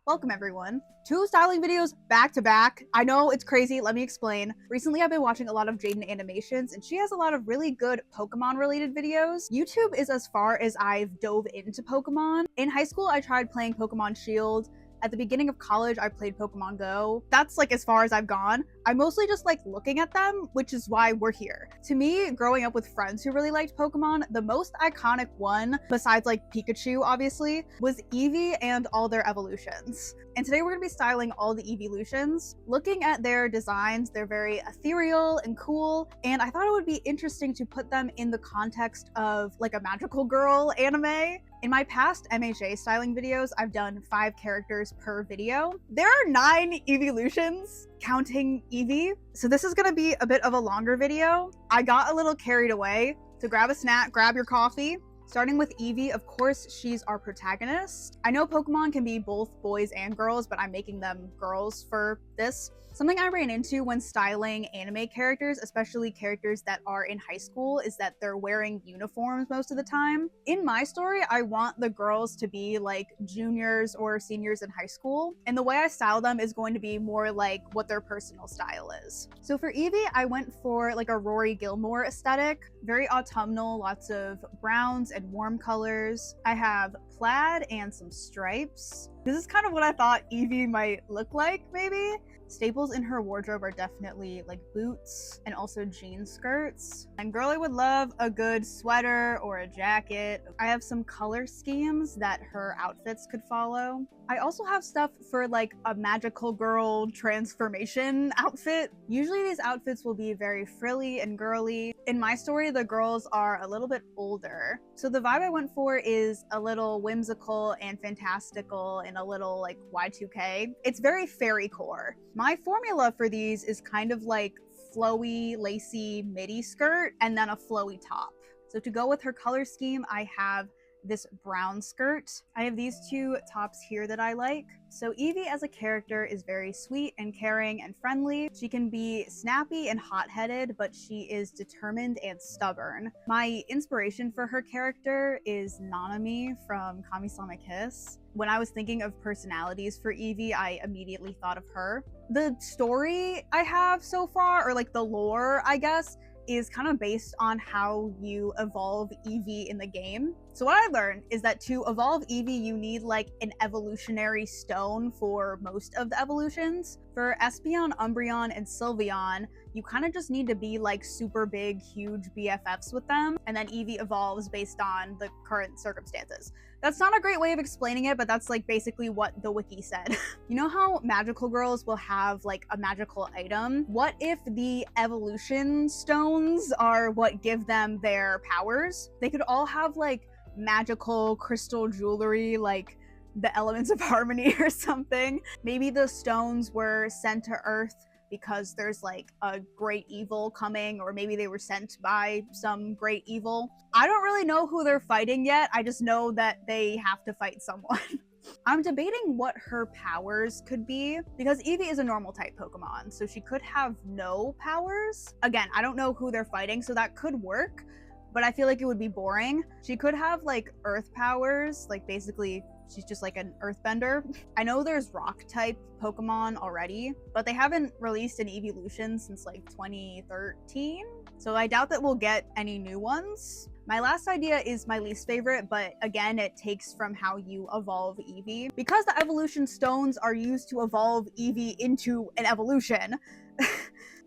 Welcome everyone. 2 styling videos back to back. I know it's crazy, let me explain. Recently I've been watching a lot of Jaden Animations and she has a lot of really good Pokemon related videos. YouTube is as far as I've dove into Pokemon. In high school I tried playing Pokemon Shield. At the beginning of college, I played Pokemon Go. That's like as far as I've gone. I mostly just like looking at them, which is why we're here. To me, growing up with friends who really liked Pokemon, the most iconic one, besides like Pikachu obviously, was Eevee and all their evolutions. And today we're gonna be styling all the Eeveelutions. Looking at their designs, they're very ethereal and cool, and I thought it would be interesting to put them in the context of like a magical girl anime. In my past MHA styling videos, I've done 5 characters per video. There are 9 Eeveelutions, counting Eevee. So this is gonna be a bit of a longer video. I got a little carried away, so grab a snack, grab your coffee. Starting with Eevee, of course, she's our protagonist. I know Pokemon can be both boys and girls, but I'm making them girls for this. Something I ran into when styling anime characters, especially characters that are in high school, is that they're wearing uniforms most of the time. In my story, I want the girls to be like juniors or seniors in high school, and the way I style them is going to be more like what their personal style is. So for Eevee, I went for like a Rory Gilmore aesthetic, very autumnal, lots of browns and warm colors. I have plaid and some stripes. This is kind of what I thought Eevee might look like, maybe. Staples in her wardrobe are definitely like boots and also jean skirts. And girly would love a good sweater or a jacket. I have some color schemes that her outfits could follow. I also have stuff for like a magical girl transformation outfit. Usually these outfits will be very frilly and girly. In my story, the girls are a little bit older. So the vibe I went for is a little whimsical and fantastical and a little like Y2K. It's very fairy core. My formula for these is kind of like flowy, lacy midi skirt and then a flowy top. So to go with her color scheme, I have this brown skirt. I have these 2 tops here that I like. So Eevee as a character is very sweet and caring and friendly. She can be snappy and hot-headed, but she is determined and stubborn. My inspiration for her character is Nanami from Kami-sama Kiss. When I was thinking of personalities for Eevee, I immediately thought of her. The story I have so far, or like the lore, I guess, is kind of based on how you evolve Eevee in the game. So what I learned is that to evolve Eevee, you need like an evolutionary stone for most of the evolutions. For Espeon, Umbreon, and Sylveon, you kind of just need to be like super big, huge BFFs with them, and then Eevee evolves based on the current circumstances. That's not a great way of explaining it, but that's like basically what the wiki said. You know how magical girls will have like a magical item? What if the evolution stones are what give them their powers? They could all have like magical crystal jewelry, like the elements of harmony or something. Maybe the stones were sent to Earth because there's like a great evil coming, or maybe they were sent by some great evil. I don't really know who they're fighting yet. I just know that they have to fight someone. I'm debating what her powers could be, because Eevee is a normal type Pokemon, so she could have no powers. Again, I don't know who they're fighting, so that could work, but I feel like it would be boring. She could have like earth powers, like basically she's just like an earthbender. I know there's rock type Pokemon already, but they haven't released an Eeveelution since like 2013. So I doubt that we'll get any new ones. My last idea is my least favorite, but again, it takes from how you evolve Eevee. Because the evolution stones are used to evolve Eevee into an evolution,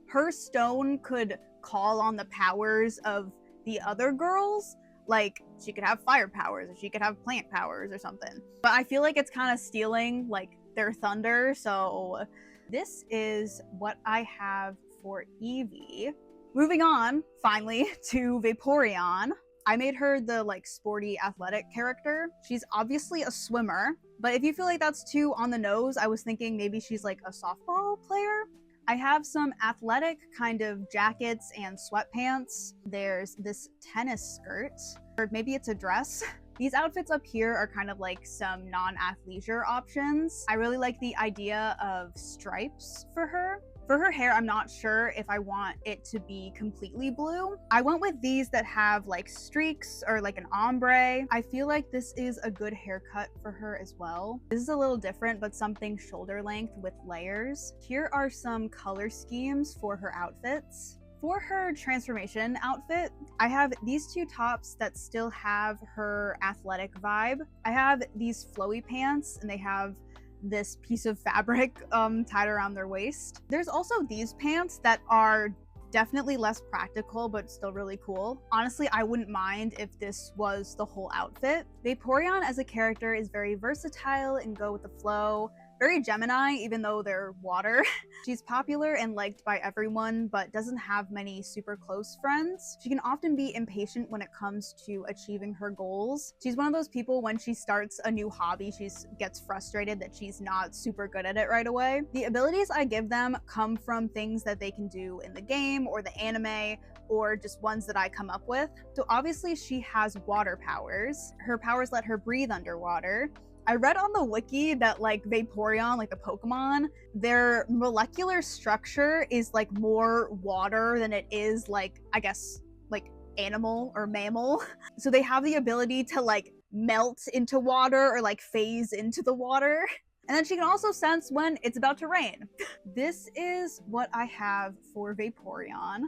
her stone could call on the powers of the other girls. Like, she could have fire powers, or she could have plant powers or something. But I feel like it's kind of stealing, like, their thunder, so this is what I have for Eevee. Moving on, finally, to Vaporeon. I made her the, like, sporty athletic character. She's obviously a swimmer, but if you feel like that's too on the nose, I was thinking maybe she's, like, a softball player. I have some athletic kind of jackets and sweatpants. There's this tennis skirt, or maybe it's a dress. These outfits up here are kind of like some non-athleisure options. I really like the idea of stripes for her. For her hair, I'm not sure if I want it to be completely blue. I went with these that have like streaks or like an ombre. I feel like this is a good haircut for her as well. This is a little different, but something shoulder length with layers. Here are some color schemes for her outfits. For her transformation outfit, I have these two tops that still have her athletic vibe. I have these flowy pants and they have this piece of fabric tied around their waist. There's also these pants that are definitely less practical but still really cool. Honestly, I wouldn't mind if this was the whole outfit. Vaporeon as a character is very versatile and go with the flow. Very Gemini, even though they're water. She's popular and liked by everyone, but doesn't have many super close friends. She can often be impatient when it comes to achieving her goals. She's one of those people when she starts a new hobby, she gets frustrated that she's not super good at it right away. The abilities I give them come from things that they can do in the game or the anime, or just ones that I come up with. So obviously she has water powers. Her powers let her breathe underwater. I read on the wiki that like Vaporeon, like the Pokemon, their molecular structure is like more water than it is like, I guess, like animal or mammal. So they have the ability to like melt into water or like phase into the water. And then she can also sense when it's about to rain. This is what I have for Vaporeon.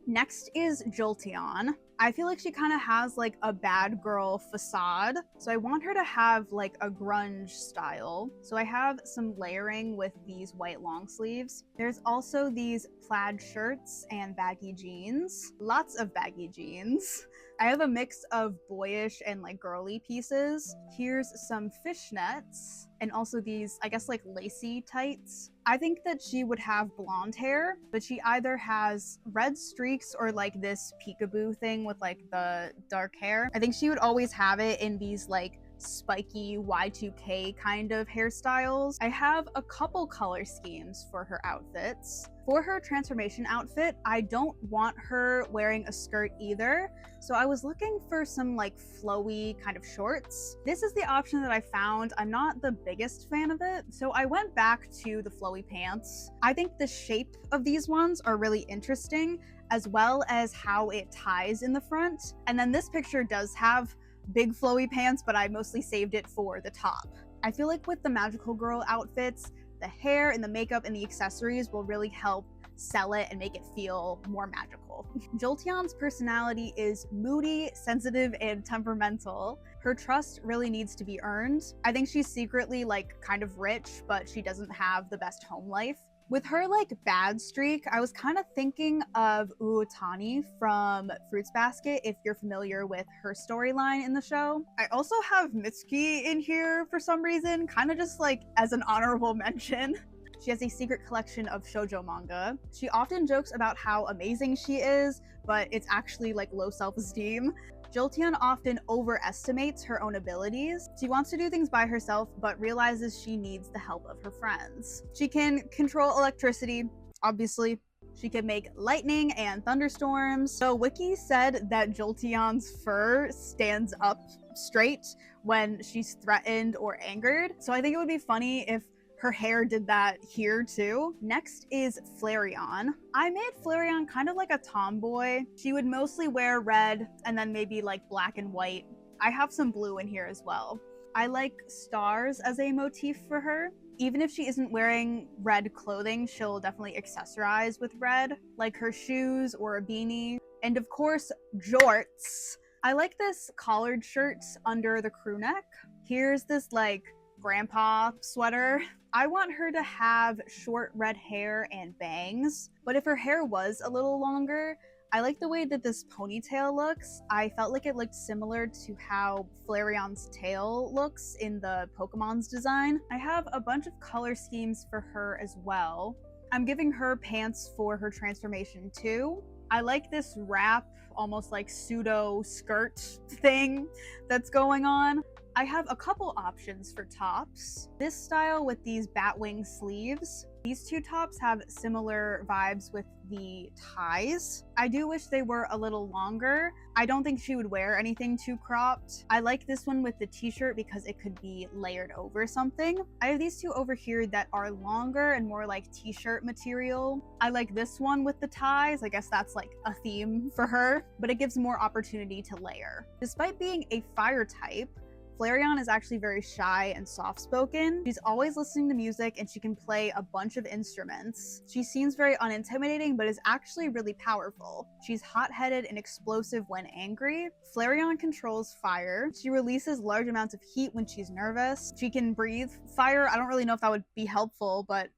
Next is Jolteon. I feel like she kind of has like a bad girl facade, so I want her to have like a grunge style. So I have some layering with these white long sleeves. There's also these plaid shirts and baggy jeans. Lots of baggy jeans. I have a mix of boyish and like girly pieces. Here's some fishnets and also these, I guess, like lacy tights. I think that she would have blonde hair, but she either has red streaks or like this peekaboo thing with like the dark hair. I think she would always have it in these like spiky Y2K kind of hairstyles. I have a couple color schemes for her outfits. For her transformation outfit, I don't want her wearing a skirt either, so I was looking for some like flowy kind of shorts. This is the option that I found. I'm not the biggest fan of it, so I went back to the flowy pants. I think the shape of these ones are really interesting, as well as how it ties in the front. And then this picture does have big flowy pants, but I mostly saved it for the top. I feel like with the magical girl outfits, the hair and the makeup and the accessories will really help sell it and make it feel more magical. Jolteon's personality is moody, sensitive, and temperamental. Her trust really needs to be earned. I think she's secretly like kind of rich, but she doesn't have the best home life. With her like bad streak, I was kind of thinking of Uotani from Fruits Basket, if you're familiar with her storyline in the show. I also have Mitsuki in here for some reason, kind of just like as an honorable mention. She has a secret collection of shoujo manga. She often jokes about how amazing she is, but it's actually like low self-esteem. Jolteon often overestimates her own abilities. She wants to do things by herself, but realizes she needs the help of her friends. She can control electricity, obviously. She can make lightning and thunderstorms. So Wiki said that Jolteon's fur stands up straight when she's threatened or angered. So I think it would be funny if her hair did that here too. Next is Flareon. I made Flareon kind of like a tomboy. She would mostly wear red and then maybe like black and white. I have some blue in here as well. I like stars as a motif for her. Even if she isn't wearing red clothing, she'll definitely accessorize with red, like her shoes or a beanie. And of course, jorts. I like this collared shirt under the crew neck. Here's this like grandpa sweater. I want her to have short red hair and bangs, but if her hair was a little longer, I like the way that this ponytail looks. I felt like it looked similar to how Flareon's tail looks in the Pokemon's design. I have a bunch of color schemes for her as well. I'm giving her pants for her transformation too. I like this wrap, almost like pseudo skirt thing that's going on. I have a couple options for tops. This style with these batwing sleeves. These two tops have similar vibes with the ties. I do wish they were a little longer. I don't think she would wear anything too cropped. I like this one with the t-shirt because it could be layered over something. I have these two over here that are longer and more like t-shirt material. I like this one with the ties. I guess that's like a theme for her, but it gives more opportunity to layer. Despite being a fire type, Flareon is actually very shy and soft-spoken. She's always listening to music and she can play a bunch of instruments. She seems very unintimidating but is actually really powerful. She's hot-headed and explosive when angry. Flareon controls fire. She releases large amounts of heat when she's nervous. She can breathe fire. I don't really know if that would be helpful, but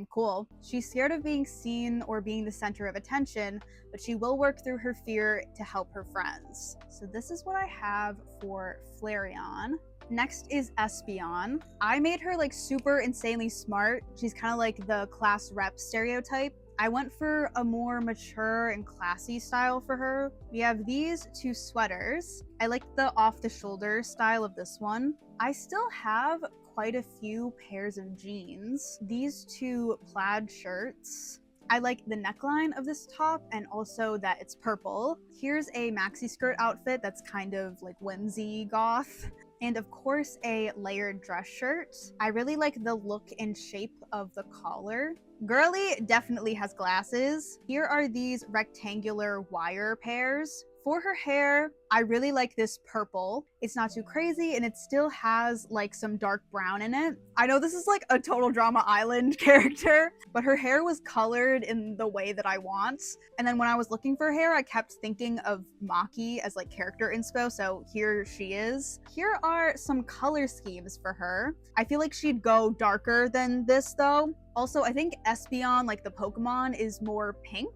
cool. She's scared of being seen or being the center of attention, but she will work through her fear to help her friends. So this is what I have for Flareon. Next is Espeon. I made her like super insanely smart. She's kind of like the class rep stereotype. I went for a more mature and classy style for her. We have these two sweaters. I like the off-the-shoulder style of this one. I still have quite a few pairs of jeans. These two plaid shirts. I like the neckline of this top and also that it's purple. Here's a maxi skirt outfit that's kind of like whimsy goth. And of course a layered dress shirt. I really like the look and shape of the collar. Girly definitely has glasses. Here are these rectangular wire pairs. For her hair, I really like this purple. It's not too crazy and it still has like some dark brown in it. I know this is like a Total Drama Island character, but her hair was colored in the way that I want. And then when I was looking for hair, I kept thinking of Maki as like character inspo, so here she is. Here are some color schemes for her. I feel like she'd go darker than this though. Also, I think Espeon, like the Pokemon, is more pink,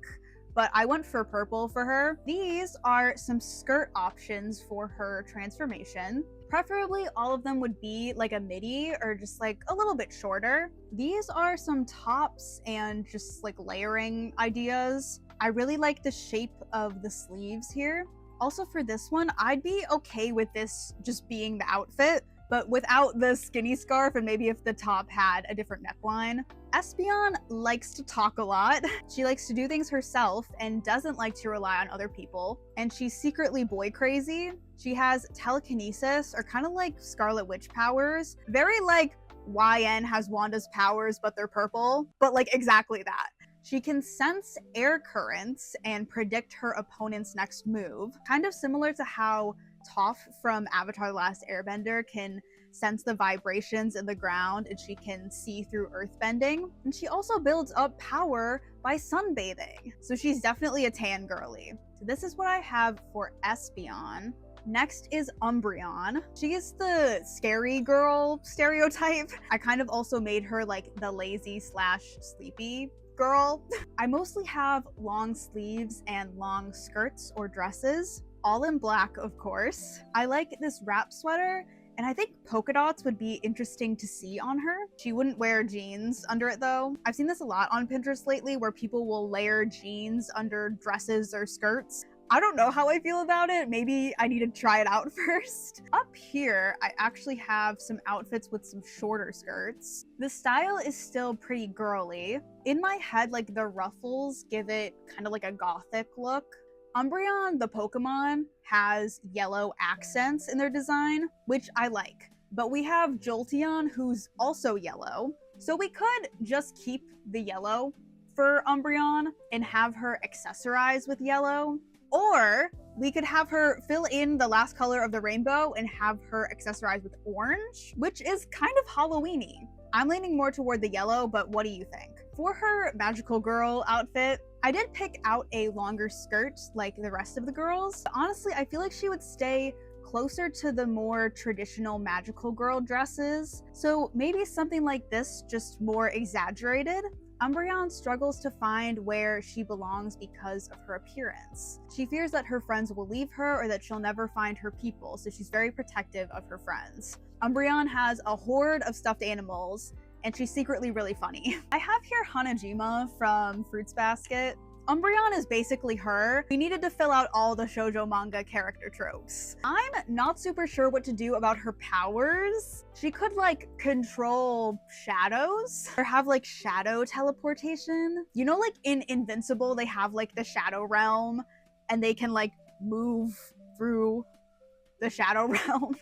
but I went for purple for her. These are some skirt options for her transformation. Preferably all of them would be like a midi or just like a little bit shorter. These are some tops and just like layering ideas. I really like the shape of the sleeves here. Also for this one, I'd be okay with this just being the outfit, but without the skinny scarf and maybe if the top had a different neckline. Espeon likes to talk a lot. She likes to do things herself and doesn't like to rely on other people. And she's secretly boy crazy. She has telekinesis or kind of like Scarlet Witch powers. Very like YN has Wanda's powers, but they're purple. But like exactly that. She can sense air currents and predict her opponent's next move. Kind of similar to how Toph from Avatar: The Last Airbender can sense the vibrations in the ground and she can see through earthbending. And she also builds up power by sunbathing. So she's definitely a tan girly. So this is what I have for Espeon. Next is Umbreon. She is the scary girl stereotype. I kind of also made her like the lazy / sleepy girl. I mostly have long sleeves and long skirts or dresses. All in black, of course. I like this wrap sweater, and I think polka dots would be interesting to see on her. She wouldn't wear jeans under it though. I've seen this a lot on Pinterest lately where people will layer jeans under dresses or skirts. I don't know how I feel about it. Maybe I need to try it out first. Up here, I actually have some outfits with some shorter skirts. The style is still pretty girly. In my head, like the ruffles give it kind of like a gothic look. Umbreon, the Pokemon, has yellow accents in their design, which I like. But we have Jolteon, who's also yellow. So we could just keep the yellow for Umbreon and have her accessorize with yellow. Or we could have her fill in the last color of the rainbow and have her accessorize with orange, which is kind of Halloween-y. I'm leaning more toward the yellow, but what do you think? For her magical girl outfit, I did pick out a longer skirt like the rest of the girls. Honestly, I feel like she would stay closer to the more traditional magical girl dresses. So maybe something like this, just more exaggerated. Umbreon struggles to find where she belongs because of her appearance. She fears that her friends will leave her or that she'll never find her people, so she's very protective of her friends. Umbreon has a horde of stuffed animals, and she's secretly really funny. I have here Hanajima from Fruits Basket. Umbreon is basically her. We needed to fill out all the shoujo manga character tropes. I'm not super sure what to do about her powers. She could like control shadows or have like shadow teleportation. You know, like in Invincible, they have like the shadow realm and they can like move through the shadow realm.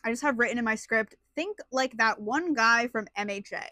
I just have written in my script, think like that one guy from MHA,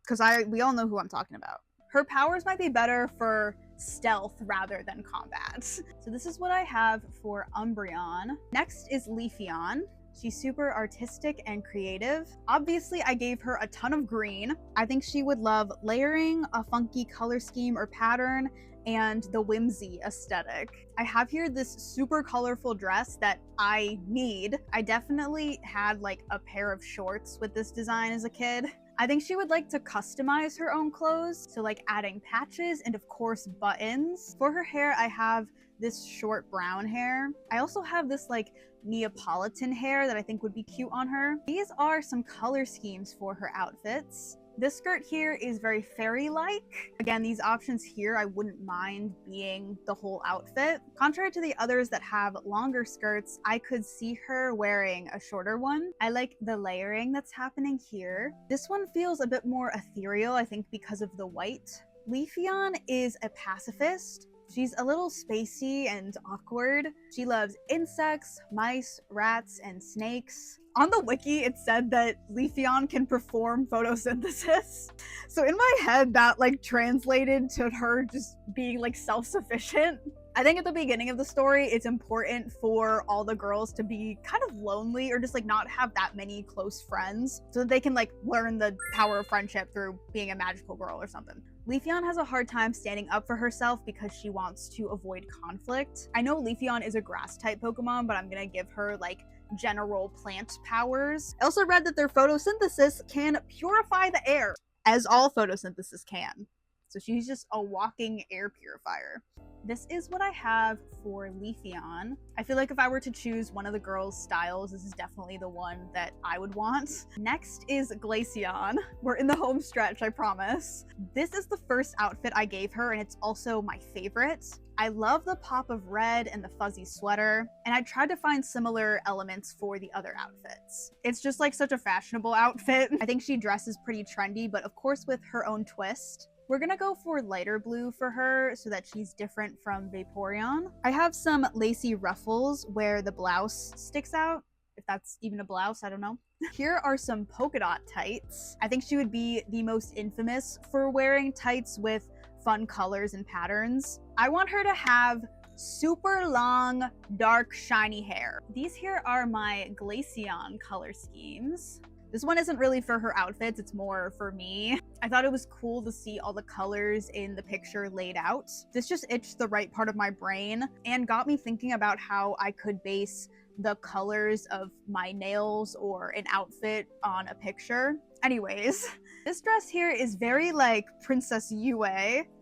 because we all know who I'm talking about. Her powers might be better for stealth rather than combat. So this is what I have for Umbreon. Next is Leafeon. She's super artistic and creative. Obviously, I gave her a ton of green. I think she would love layering, a funky color scheme or pattern, and the whimsy aesthetic. I have here this super colorful dress that I need. I definitely had like a pair of shorts with this design as a kid. I think she would like to customize her own clothes, so like adding patches and of course buttons. For her hair, I have this short brown hair. I also have this like Neapolitan hair that I think would be cute on her. These are some color schemes for her outfits. This skirt here is very fairy-like. Again, these options here I wouldn't mind being the whole outfit. Contrary to the others that have longer skirts, I could see her wearing a shorter one. I like the layering that's happening here. This one feels a bit more ethereal, I think because of the white. Leafeon is a pacifist. She's a little spacey and awkward. She loves insects, mice, rats, and snakes. On the wiki, it said that Leafeon can perform photosynthesis. So in my head, that like translated to her just being like self-sufficient. I think at the beginning of the story, it's important for all the girls to be kind of lonely or just like not have that many close friends so that they can like learn the power of friendship through being a magical girl or something. Leafeon has a hard time standing up for herself because she wants to avoid conflict. I know Leafeon is a grass type Pokemon, but I'm gonna give her like general plant powers. I also read that their photosynthesis can purify the air, as all photosynthesis can. So she's just a walking air purifier. This is what I have for Leafeon. I feel like if I were to choose one of the girls' styles, this is definitely the one that I would want. Next is Glaceon. We're in the home stretch, I promise. This is the first outfit I gave her, and it's also my favorite. I love the pop of red and the fuzzy sweater, and I tried to find similar elements for the other outfits. It's just like such a fashionable outfit. I think she dresses pretty trendy, but of course with her own twist. We're gonna go for lighter blue for her so that she's different from Vaporeon. I have some lacy ruffles where the blouse sticks out. If that's even a blouse, I don't know. Here are some polka dot tights. I think she would be the most infamous for wearing tights with fun colors and patterns. I want her to have super long, dark, shiny hair. These here are my Glaceon color schemes. This one isn't really for her outfits, it's more for me. I thought it was cool to see all the colors in the picture laid out. This just itched the right part of my brain and got me thinking about how I could base the colors of my nails or an outfit on a picture. Anyways, this dress here is very like Princess Yue.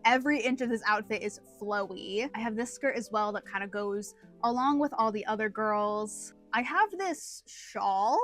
Every inch of this outfit is flowy. I have this skirt as well that kind of goes along with all the other girls. I have this shawl,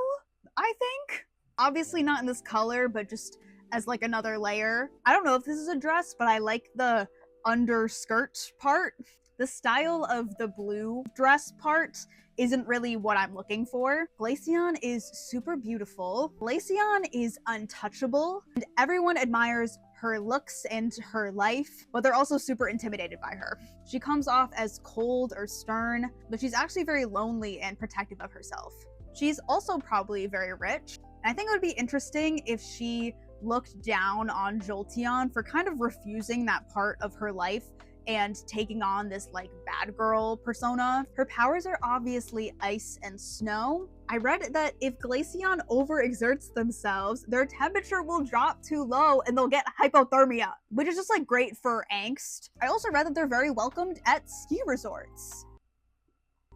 I think. Obviously not in this color, but just as like another layer. I don't know if this is a dress, but I like the underskirt part. The style of the blue dress part isn't really what I'm looking for. Glaceon is super beautiful. Glaceon is untouchable, and everyone admires her looks and her life, but they're also super intimidated by her. She comes off as cold or stern, but she's actually very lonely and protective of herself. She's also probably very rich. I think it would be interesting if she looked down on Jolteon for kind of refusing that part of her life and taking on this like bad girl persona. Her powers are obviously ice and snow. I read that if Glaceon overexerts themselves, their temperature will drop too low and they'll get hypothermia, which is just like great for angst. I also read that they're very welcomed at ski resorts.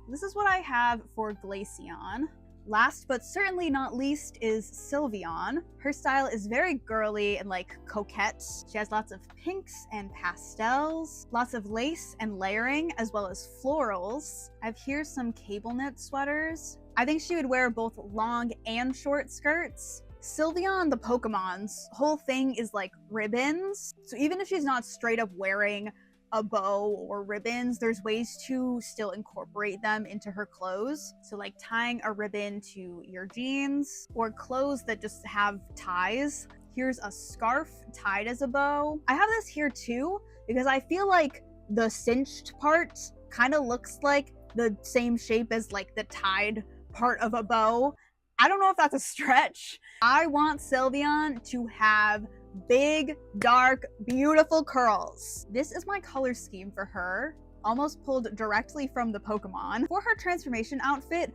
This is what I have for Glaceon. Last but certainly not least is Sylveon. Her style is very girly and like coquette. She has lots of pinks and pastels, lots of lace and layering, as well as florals. I have here some cable knit sweaters. I think she would wear both long and short skirts. Sylveon, the Pokemon's whole thing is like ribbons. So even if she's not straight up wearing a bow or ribbons, there's ways to still incorporate them into her clothes. So like tying a ribbon to your jeans, or clothes that just have ties. Here's a scarf tied as a bow. I have this here too because I feel like the cinched part kind of looks like the same shape as like the tied part of a bow. I don't know if that's a stretch. I want Sylveon to have big, dark, beautiful curls. This is my color scheme for her, almost pulled directly from the Pokemon. For her transformation outfit,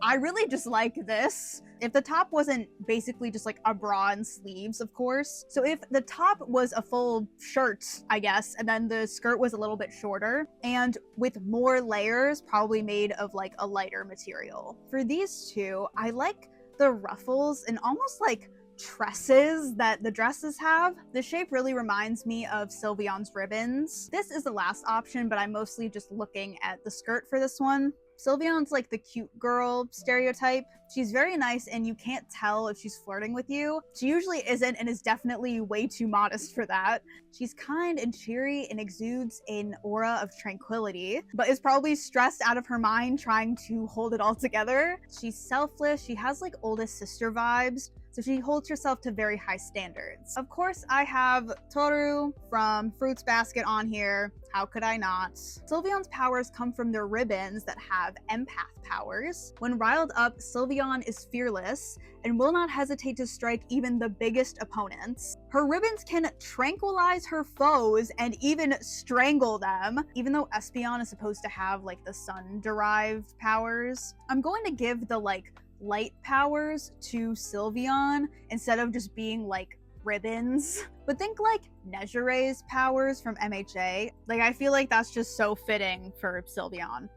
I really just like this. If the top wasn't basically just like a bra and sleeves, of course. So if the top was a full shirt, I guess, and then the skirt was a little bit shorter and with more layers, probably made of like a lighter material. For these two, I like the ruffles and almost like tresses that the dresses have. The shape really reminds me of Sylveon's ribbons. This is the last option, but I'm mostly just looking at the skirt for this one. Sylveon's like the cute girl stereotype. She's very nice and you can't tell if she's flirting with you. She usually isn't and is definitely way too modest for that. She's kind and cheery and exudes an aura of tranquility, but is probably stressed out of her mind trying to hold it all together. She's selfless. She has like oldest sister vibes. So she holds herself to very high standards. Of course, I have Toru from Fruits Basket on here. How could I not? Sylveon's powers come from their ribbons that have empath powers. When riled up, Sylveon is fearless and will not hesitate to strike even the biggest opponents. Her ribbons can tranquilize her foes and even strangle them, even though Espeon is supposed to have like the sun-derived powers. I'm going to give the like light powers to Sylveon instead of just being like ribbons. But think like Nejure's powers from MHA. Like I feel like that's just so fitting for Sylveon.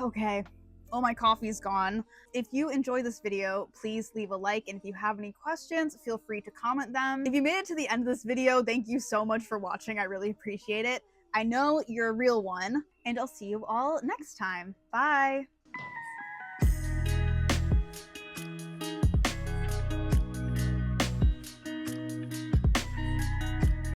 Okay. Oh, my coffee's gone. If you enjoyed this video, please leave a like, and if you have any questions, feel free to comment them. If you made it to the end of this video, thank you so much for watching. I really appreciate it. I know you're a real one, and I'll see you all next time. Bye!